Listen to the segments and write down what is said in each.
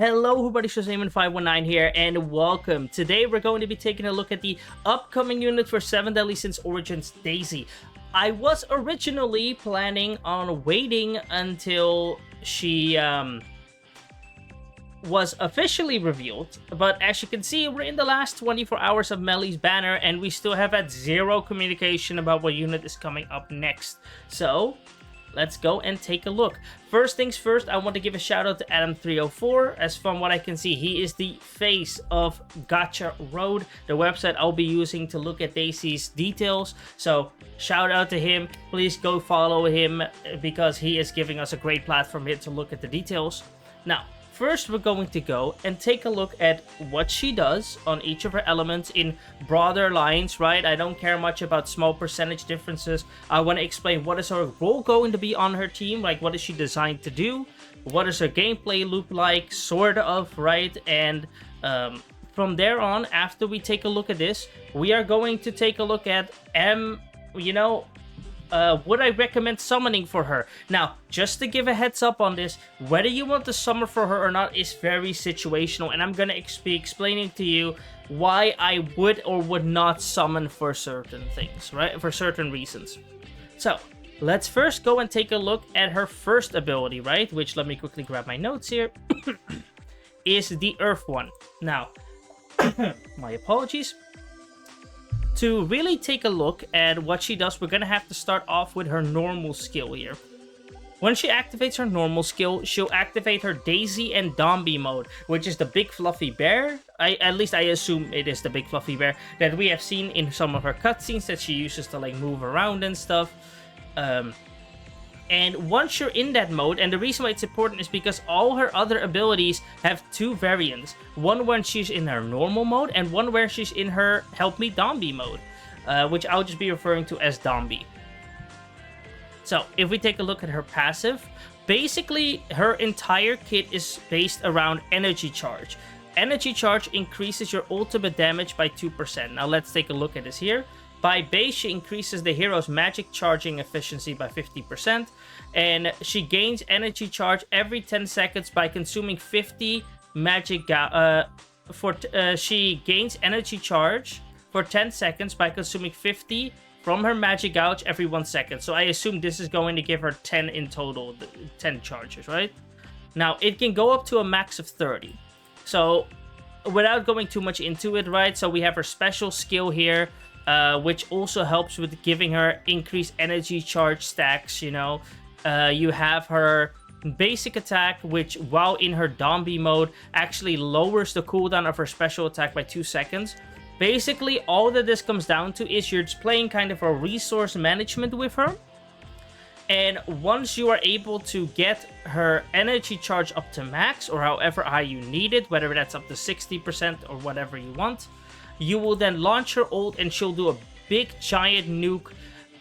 Hello everybody, Shazamon519 here, and welcome. Today we're going to be taking a look at the upcoming unit for 7 Deadly Sins Origins Daisy. I was originally planning on waiting until she was officially revealed, but as you can see, we're in the last 24 hours of Melly's banner, and we still have had zero communication about what unit is coming up next. So let's go and take a look. First things first, I want to give a shout out to Adam304, as from what I can see, he is the face of Gacha Road, the website I'll be using to look at Daisy's details. So shout out to him, please go follow him, because he is giving us a great platform here to look at the details. Now, first, we're going to go and take a look at what she does on each of her elements in broader lines, right? I don't care much about small percentage differences. I want to explain what is her role going to be on her team, like what is she designed to do, what is her gameplay loop like, sort of, right? And from there on, after we take a look at this, we are going to take a look at would I recommend summoning for her? Now, just to give a heads up on this, whether you want to summon for her or not is very situational, and I'm gonna be explaining to you why I would or would not summon for certain things, right? For certain reasons. So, let's first go and take a look at her first ability, right? Which, let me quickly grab my notes here, is the Earth one. Now, my apologies. To really take a look at what she does, we're going to have to start off with her normal skill here. When she activates her normal skill, she'll activate her Daisy and Dombey mode, which is the big fluffy bear. At least I assume it is the big fluffy bear that we have seen in some of her cutscenes that she uses to like move around and stuff. And once you're in that mode, and the reason why it's important is because all her other abilities have two variants. One when she's in her normal mode, and one where she's in her Help Me Dombey mode, which I'll just be referring to as Dombey. So, if we take a look at her passive, basically her entire kit is based around Energy Charge. Energy Charge increases your ultimate damage by 2%. Now let's take a look at this here. By base, she increases the hero's magic charging efficiency by 50%, and she gains energy charge every 10 seconds by consuming 50 magic she gains energy charge for 10 seconds by consuming 50 from her magic gouge every 1 second. So I assume this is going to give her 10 in total, 10 charges, right? Now, it can go up to a max of 30. So, without going too much into it, right? So we have her special skill here, which also helps with giving her increased energy charge stacks, you know. You have her basic attack, which while in her Dombey mode actually lowers the cooldown of her special attack by 2 seconds. Basically, all that this comes down to is you're just playing kind of a resource management with her. And once you are able to get her energy charge up to max, or however high you need it, whether that's up to 60% or whatever you want, you will then launch her ult and she'll do a big giant nuke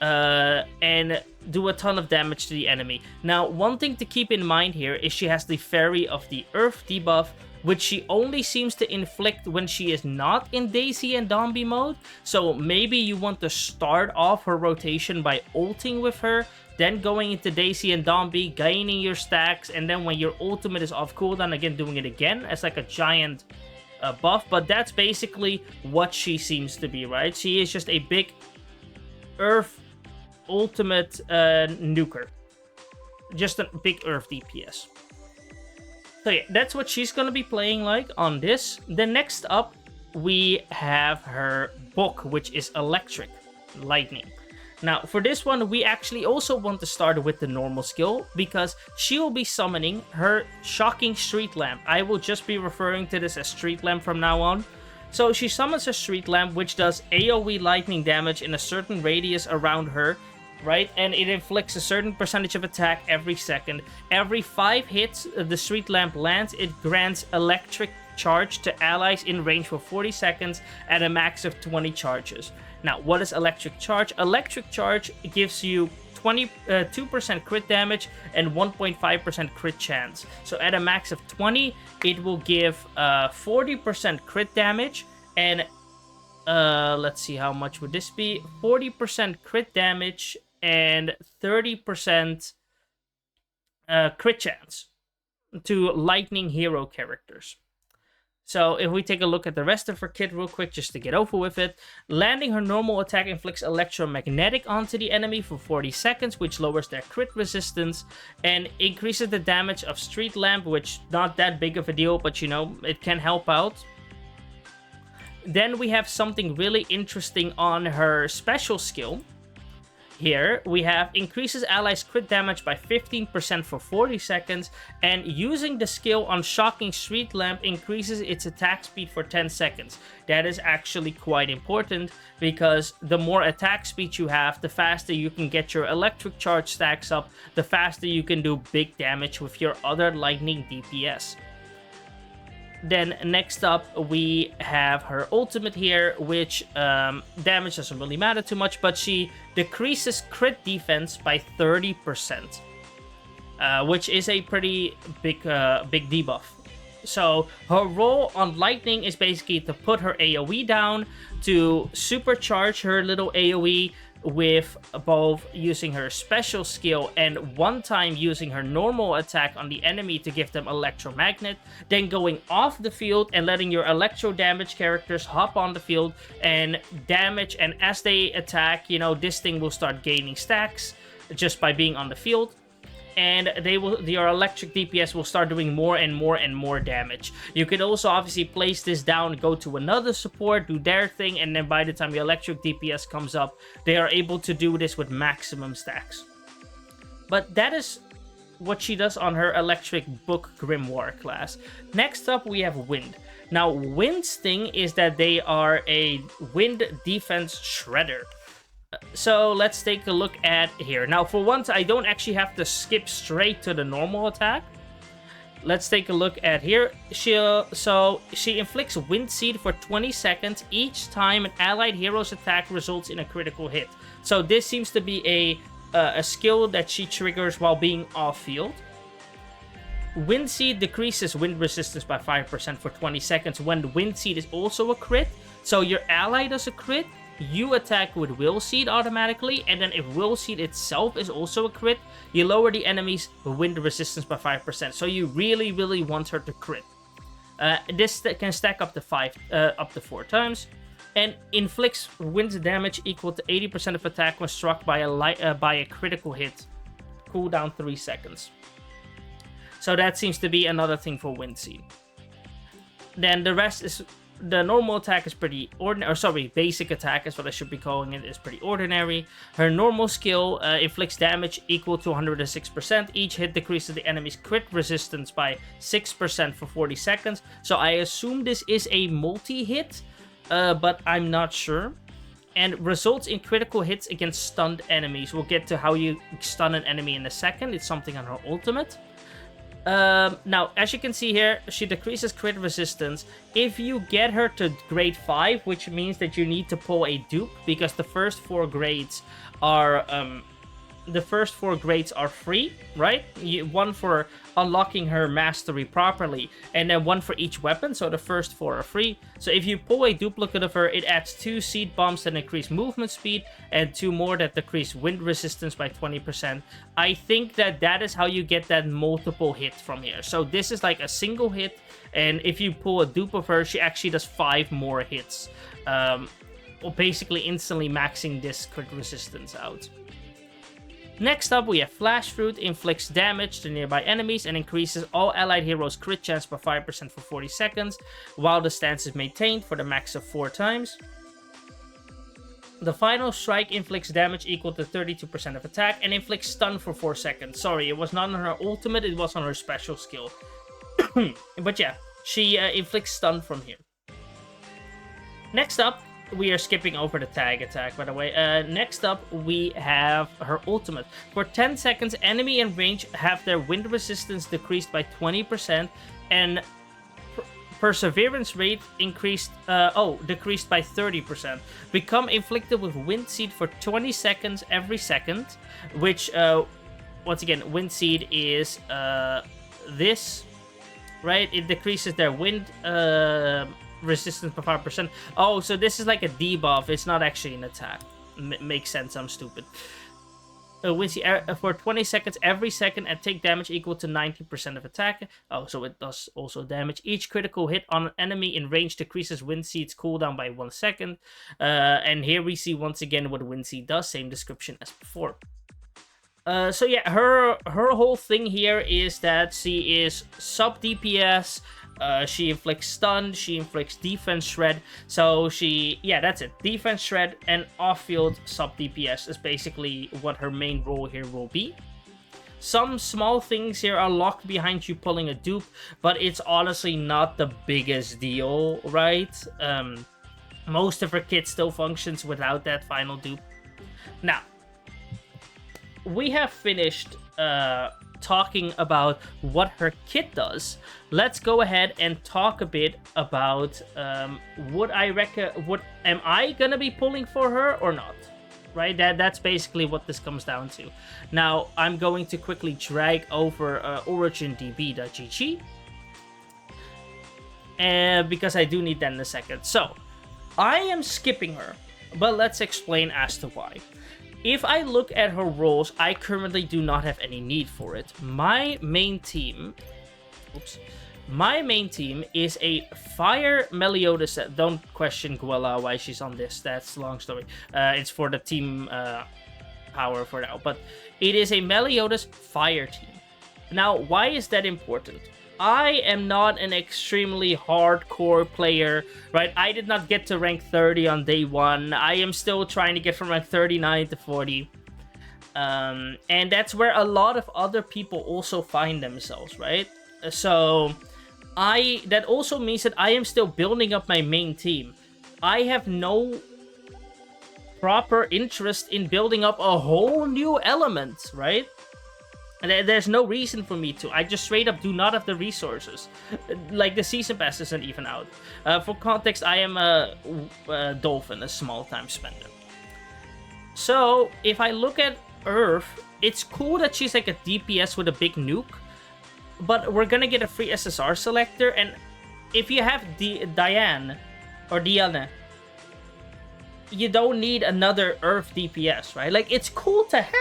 and do a ton of damage to the enemy. Now, one thing to keep in mind here is she has the Fairy of the Earth debuff, which she only seems to inflict when she is not in Daisy and Dombey mode. So maybe you want to start off her rotation by ulting with her, then going into Daisy and Dombey, gaining your stacks, and then when your ultimate is off cooldown, again doing it again as like a giant buff. But that's basically what she seems to be, right? She is just a big Earth ultimate nuker. Just a big Earth DPS. So yeah, that's what she's going to be playing like on this. Then next up, we have her book, which is Electric Lightning. Now, for this one, we actually also want to start with the normal skill, because she will be summoning her Shocking Street Lamp. I will just be referring to this as Street Lamp from now on. So she summons a Street Lamp, which does AoE lightning damage in a certain radius around her, right? And it inflicts a certain percentage of attack every second. Every 5 hits the Street Lamp lands, it grants electric charge to allies in range for 40 seconds at a max of 20 charges. Now, what is electric charge? Electric charge gives you 2% crit damage and 1.5% crit chance. So at a max of 20, it will give 40% crit damage, and let's see, how much would this be? 40% crit damage and 30% crit chance. to lightning hero characters. So if we take a look at the rest of her kit real quick, just to get over with it, landing her normal attack inflicts electromagnetic onto the enemy for 40 seconds, which lowers their crit resistance, and increases the damage of Street Lamp, which not that big of a deal, but you know, it can help out. Then we have something really interesting on her special skill. Here, we have increases allies' crit damage by 15% for 40 seconds, and using the skill on Shocking Street Lamp increases its attack speed for 10 seconds. That is actually quite important, because the more attack speed you have, the faster you can get your electric charge stacks up, the faster you can do big damage with your other lightning DPS. Then next up, we have her ultimate here, which damage doesn't really matter too much, but she decreases crit defense by 30%, which is a pretty big debuff. So her role on Lightning is basically to put her AoE down, to supercharge her little AoE with both using her special skill and one time using her normal attack on the enemy to give them electromagnet, then going off the field and letting your electro damage characters hop on the field and damage, and as they attack, you know, this thing will start gaining stacks just by being on the field. And your electric DPS will start doing more and more and more damage. You could also obviously place this down, go to another support, do their thing, and then by the time your electric DPS comes up, they are able to do this with maximum stacks. But that is what she does on her electric book Grimoire class. Next up, we have Wind. Now, Wind's thing is that they are a wind defense shredder. So let's take a look at here. Now, for once, I don't actually have to skip straight to the normal attack. Let's take a look at here. She inflicts Wind Seed for 20 seconds each time an allied hero's attack results in a critical hit. So this seems to be a skill that she triggers while being off-field. Wind Seed decreases wind resistance by 5% for 20 seconds when Wind Seed is also a crit. So your ally does a crit, you attack with Will Seed automatically, and then if Will Seed itself is also a crit, you lower the enemy's wind resistance by 5%. So you really, really want her to crit. This can stack up to 4 times, and inflicts wind damage equal to 80% of attack when struck by a critical hit. Cooldown 3 seconds. So that seems to be another thing for Wind Seed. Then the rest is... The normal attack is pretty ordinary, or sorry, basic attack is what I should be calling it, is pretty ordinary. Her normal skill inflicts damage equal to 106%. Each hit decreases the enemy's crit resistance by 6% for 40 seconds. So I assume this is a multi-hit, but I'm not sure. And results in critical hits against stunned enemies. We'll get to how you stun an enemy in a second. It's something on her ultimate. Now, as you can see here, she decreases crit resistance. If you get her to grade 5, which means that you need to pull a dupe, because the first 4 grades are free, right? One for unlocking her mastery properly, and then one for each weapon, so the first 4 are free. So if you pull a duplicate of her, it adds 2 seed bombs that increase movement speed, and 2 more that decrease wind resistance by 20%. I think that is how you get that multiple hit from here. So this is like a single hit, and if you pull a dupe of her, she actually does 5 more hits. Basically instantly maxing this crit resistance out. Next up, we have Flash Fruit, inflicts damage to nearby enemies and increases all allied heroes' crit chance by 5% for 40 seconds, while the stance is maintained for the max of 4 times. The final strike inflicts damage equal to 32% of attack and inflicts stun for 4 seconds. Sorry, it was not on her ultimate, it was on her special skill. But yeah, she inflicts stun from here. Next up, we are skipping over the tag attack, by the way. Next up, we have her ultimate. For 10 seconds, enemy in range have their wind resistance decreased by 20%, and perseverance rate decreased by 30%. Become inflicted with Wind Seed for 20 seconds every second, which, once again, Wind Seed is this, right? It decreases their wind resistance by 5%. Oh, so this is like a debuff. It's not actually an attack. Makes sense. I'm stupid. Wincy for 20 seconds every second and take damage equal to 90% of attack. Oh, so it does also damage. Each critical hit on an enemy in range decreases Wincy's cooldown by 1 second. And here we see once again what Wincy does, same description as before. So yeah, her whole thing here is that she is sub DPS. She inflicts stun, she inflicts defense shred. So yeah, that's it. Defense shred and off-field sub DPS is basically what her main role here will be. Some small things here are locked behind you pulling a dupe, but it's honestly not the biggest deal, right? Most of her kit still functions without that final dupe. Now, we have finished talking about what her kit does. Let's go ahead and talk a bit about what am I gonna be pulling for her or not, right? That's basically what this comes down to. Now I'm going to quickly drag over origindb.gg because I do need that in a second. So I am skipping her, but let's explain as to why. If I look at her roles, I currently do not have any need for it. My main team is a Fire Meliodas. Don't question Guella why she's on this. That's a long story. It's for the team power for now. But it is a Meliodas Fire team. Now, why is that important? I am not an extremely hardcore player, right? I did not get to rank 30 on day 1. I am still trying to get from rank 39 to 40. And that's where a lot of other people also find themselves, right? So, that also means that I am still building up my main team. I have no proper interest in building up a whole new element, right? And there's no reason for me to. I just straight up do not have the resources. Like, the season pass isn't even out. For context, I am a Dolphin, a small time spender. So, if I look at Earth, it's cool that she's like a DPS with a big nuke. But we're gonna get a free SSR selector. And if you have Diana, you don't need another Earth DPS, right? Like, it's cool to have.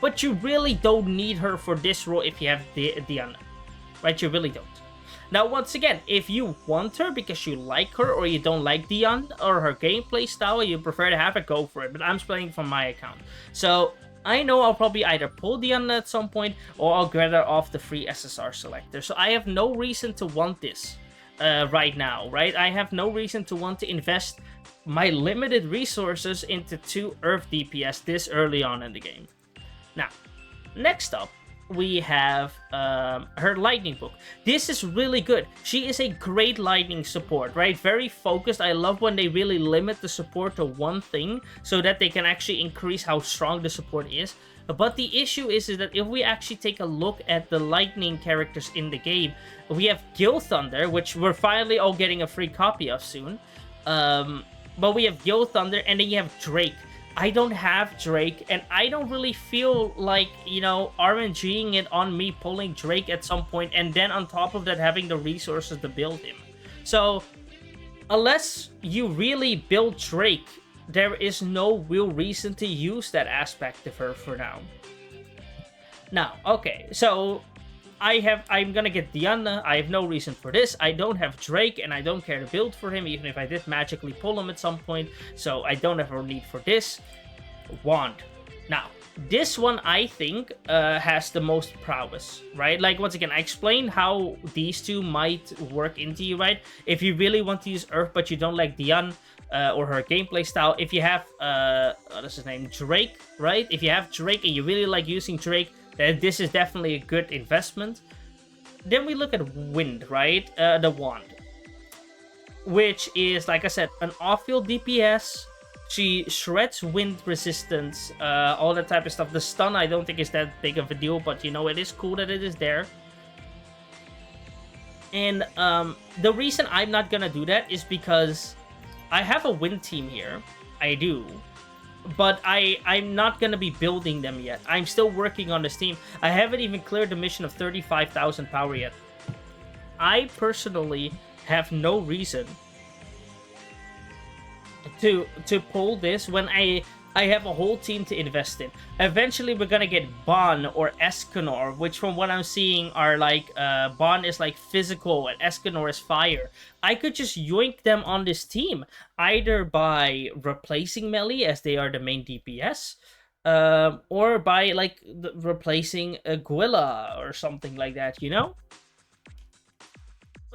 But you really don't need her for this role if you have Diana, right? You really don't. Now, once again, if you want her because you like her or you don't like Diana or her gameplay style, you prefer to have her, go for it. But I'm playing from my account. So, I know I'll probably either pull Diana at some point or I'll get her off the free SSR selector. So, I have no reason to want this right now, right? I have no reason to want to invest my limited resources into 2 Earth DPS this early on in the game. Now, next up, we have her Lightning book. This is really good. She is a great Lightning support, right? Very focused. I love when they really limit the support to one thing so that they can actually increase how strong the support is. But the issue is that if we actually take a look at the Lightning characters in the game, we have Gil Thunder, which we're finally all getting a free copy of soon. But we have Gil Thunder, and then you have Drake. I don't have Drake, and I don't really feel like, you know, RNGing it on me pulling Drake at some point, and then on top of that having the resources to build him. So, unless you really build Drake, there is no real reason to use that aspect of her for now. Now, okay, so I'm gonna get Diana. I have no reason for this. I don't have Drake, and I don't care to build for him, even if I did magically pull him at some point. So I don't have a need for this. Wand. Now, this one, I think, has the most prowess, right? Like, once again, I explained how these two might work into you, right? If you really want to use Earth, but you don't like Diana, or her gameplay style, if you have, what's his name? Drake, right? If you have Drake and you really like using Drake, this is definitely a good investment. Then we look at Wind, right? The Wand. Which is, like I said, an off-field DPS. She shreds wind resistance, all that type of stuff. The stun, I don't think is that big of a deal, but, you know, it is cool that it is there. And the reason I'm not gonna do that is because I have a Wind team here. I do. But I'm not going to be building them yet. I'm still working on this team. I haven't even cleared the mission of 35,000 power yet. I personally have no reason to pull this when I have a whole team to invest in. Eventually, we're gonna get Bon or Escanor, which from what I'm seeing are like, Bon is like physical and Escanor is fire. I could just yoink them on this team, either by replacing Melee as they are the main DPS, or by like replacing Aguila or something like that, you know?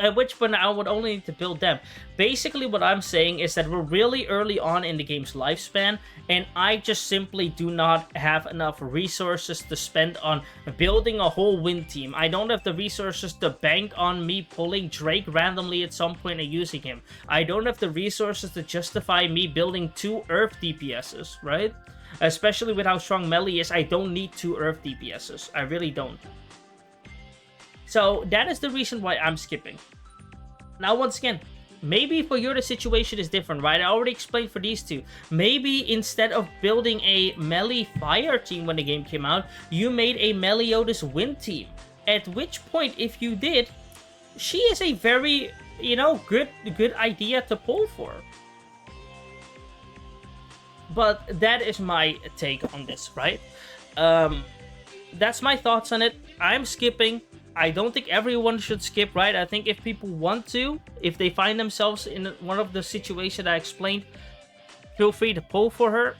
At which point I would only need to build them. Basically, what I'm saying is that we're really early on in the game's lifespan, and I just simply do not have enough resources to spend on building a whole win team. I don't have the resources to bank on me pulling Drake randomly at some point and using him. I don't have the resources to justify me building 2 Earth DPSs, right? Especially with how strong Melee is, I don't need 2 Earth DPSs. I really don't. So that is the reason why I'm skipping. Now, once again, maybe for you the situation is different, right? I already explained for these two. Maybe instead of building a Melee Fire team when the game came out, you made a Meliodas Wind team. At which point, if you did, she is a very, you know, good idea to pull for. But that is my take on this, right? That's my thoughts on it. I'm skipping. I don't think everyone should skip, right? I think if people want to, if they find themselves in one of the situations I explained, feel free to pull for her.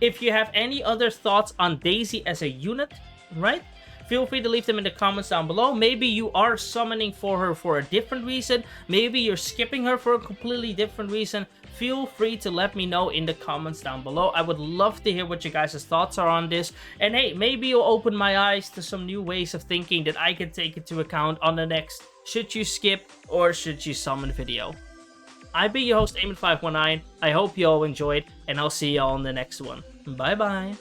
If you have any other thoughts on Daisy as a unit, right? Feel free to leave them in the comments down below. Maybe you are summoning for her for a different reason. Maybe you're skipping her for a completely different reason. Feel free to let me know in the comments down below. I would love to hear what you guys' thoughts are on this. And hey, maybe you'll open my eyes to some new ways of thinking that I can take into account on the next should you skip or should you summon video. I've been your host, Eamon519. I hope you all enjoyed, and I'll see y'all in the next one. Bye bye.